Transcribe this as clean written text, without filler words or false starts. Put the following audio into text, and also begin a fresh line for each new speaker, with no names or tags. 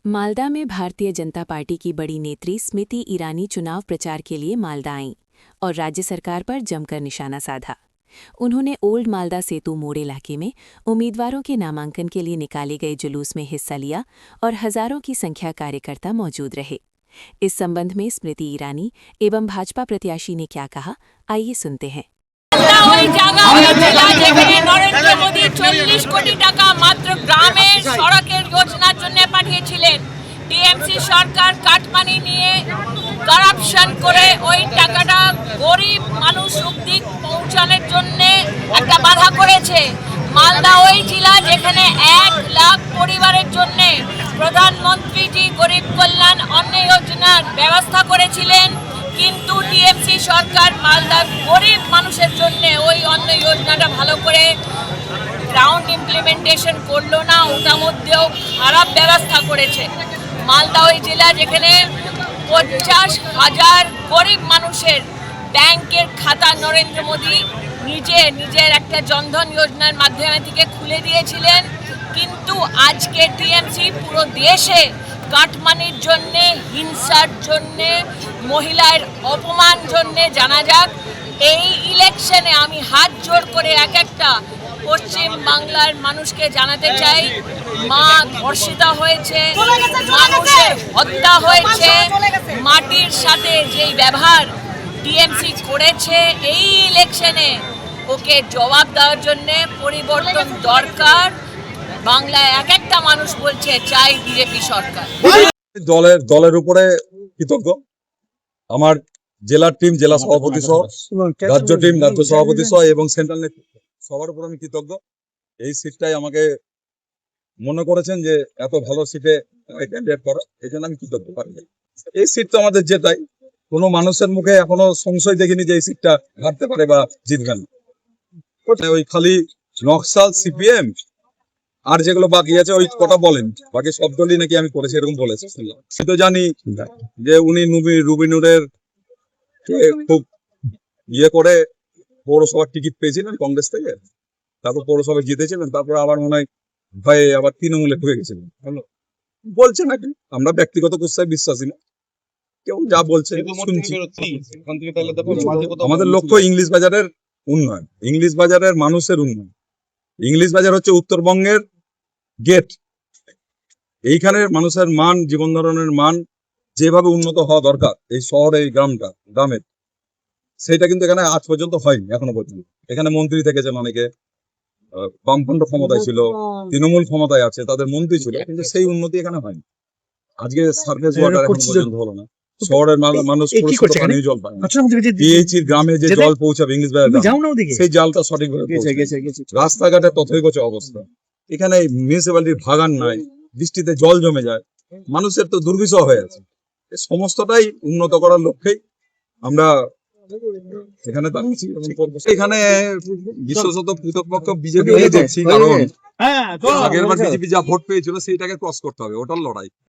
मालदा में भारतीय जनता पार्टी की बड़ी नेत्री स्मृति ईरानी चुनाव प्रचार के लिए मालदा आईं और राज्य सरकार पर जमकर निशाना साधा। उन्होंने ओल्ड मालदा सेतु मोड़ इलाके में उम्मीदवारों के नामांकन के लिए निकाले गए जुलूस में हिस्सा लिया और हजारों की संख्या कार्यकर्ता मौजूद रहे। इस संबंध में स्मृति ईरानी एवं भाजपा प्रत्याशी ने क्या कहा, आइए सुनते हैं।
নরেন্দ্র মোদী 40 কোটি টাকা মাত্র গ্রামের সড়কের যোজনার জন্য পাঠিয়েছিলেন। টিএমসি সরকার কাটমানি নিয়ে করাপশন করে ওই টাকাটা গরিব মানুষ অবধি পৌঁছানোর জন্য একটা বাধা করেছে। মালদা ওই জেলা যেখানে 1 লাখ পরিবারের জন্য প্রধানমন্ত্রীজি গরিব কল্যাণ অন্ন যোজনার ব্যবস্থা করেছিলেন, কিন্তু টিএমসি সরকার মালদার গরিব মানুষের জন্য ওই অন্ন যোজনাটা ভালো করে গ্রাউন্ড ইমপ্লিমেন্টেশন করলো না, ওটার মধ্যেও খারাপ ব্যবস্থা করেছে। মালদা ওই জেলা যেখানে 50,000 গরিব মানুষের ব্যাংকের খাতা নরেন্দ্র মোদী নিজের একটা জনধন যোজনার মাধ্যমে থেকে খুলে দিয়েছিলেন, কিন্তু আজকে টিএমসি পুরো দেশে কাটমানির জন্যে, হিংসার জন্যে, মহিলার অপমান জন্যে জানা যাক। এই ইলেকশনে আমি হাত জোড় করে একটা পশ্চিম বাংলার মানুষকে জানাতে চাই, মা ধর্ষিতা হয়েছে, মানুষের হত্যা হয়েছে, মাটির সাথে যেই ব্যবহার টিএমসি করেছে, এই ইলেকশনে ওকে জবাব দেওয়ার জন্যে পরিবর্তন দরকার। বাংলায় একটা মানুষ বলছে চাই বিজেপি সরকার।
দলের উপরে কৃতজ্ঞ। আমার জেলার টিম, জেলা সভাপতি সহ, রাজ্য টিম, রাজ্য সভাপতি সহ এবং সেন্ট্রাল নেতৃত্ব সবার উপর আমি কৃতজ্ঞ। এই সিটটাই আমাকে মনে করেছেন যে এত ভালো সিটে ক্যান্ডিডেট করা, এই জন্য আমি কৃতজ্ঞ। এই সিট তো আমাদের জেতাই, কোনো মানুষের মুখে এখনো সংশয় দেখিনি যে এই সিটটা হারতে পারে বা জিতবেন। ওই খালি নকশাল, সিপিএম আর যেগুলো বাকি আছে ওই কথা বলেন, বাকি সব দলই নাকি আমি করেছি এরকম বলেছে। আমি তো জানি যে উনি রুবিনুরের খুব করে পৌরসভার টিকিট পেয়েছিলেন কংগ্রেস থেকে, তারপর পৌরসভায় জিতেছিলেন, তারপর আবার মনে হয় ভয়ে আবার তৃণমূলে ঢুকে গেছিলেন। বলছে নাকি, আমরা ব্যক্তিগত কোথায় বিশ্বাসী না, কেউ যা বলছে শুনছি। আমাদের লক্ষ্য ইংলিশ বাজারের উন্নয়ন, ইংলিশ বাজারের মানুষের উন্নয়ন। ইংলিশ বাজার হচ্ছে উত্তরবঙ্গের গেট। এইখানের মানুষের মান, জীবন ধারণের মান যেভাবে উন্নত হওয়া দরকার এই শহরে, এই গ্রামের, সেটা কিন্তু এখানে আজ পর্যন্ত হয়নি। এখনো পর্যন্ত এখানে মন্ত্রী থেকেছেন অনেকে, বামফ্রন্ট ক্ষমতায় ছিল, তৃণমূল ক্ষমতায় আছে, তাদের মন্ত্রী ছিল, কিন্তু সেই উন্নতি এখানে হয়নি। আজকে সার্ফেস ওয়াটার এখন পর্যন্ত হলো না। শহরের মানুষ পানীয় জল পায় না। পিএইচির গ্রামে যে জল পৌঁছাবে ইংলিশ বাজার, সেই জলটা সঠিকভাবে রাস্তাঘাটে তথৈবচ অবস্থা। এখানে মিউনিসিপ্যালিটির ভাগান নাই, বৃষ্টিতে জল জমে যায়, মানুষের তো দুর্বিষহ হয়ে আছে। সমস্তটাই উন্নত করার লক্ষ্যেই আমরা এখানে দাঁড়িয়েছি। এখানে বিশেষত কৃতপক্ষ বিজেপি দেখছি, কারণ আগেরবার বিজেপি যা ভোট পেয়েছিল সেইটাকে ক্রস করতে হবে, ওটার লড়াই।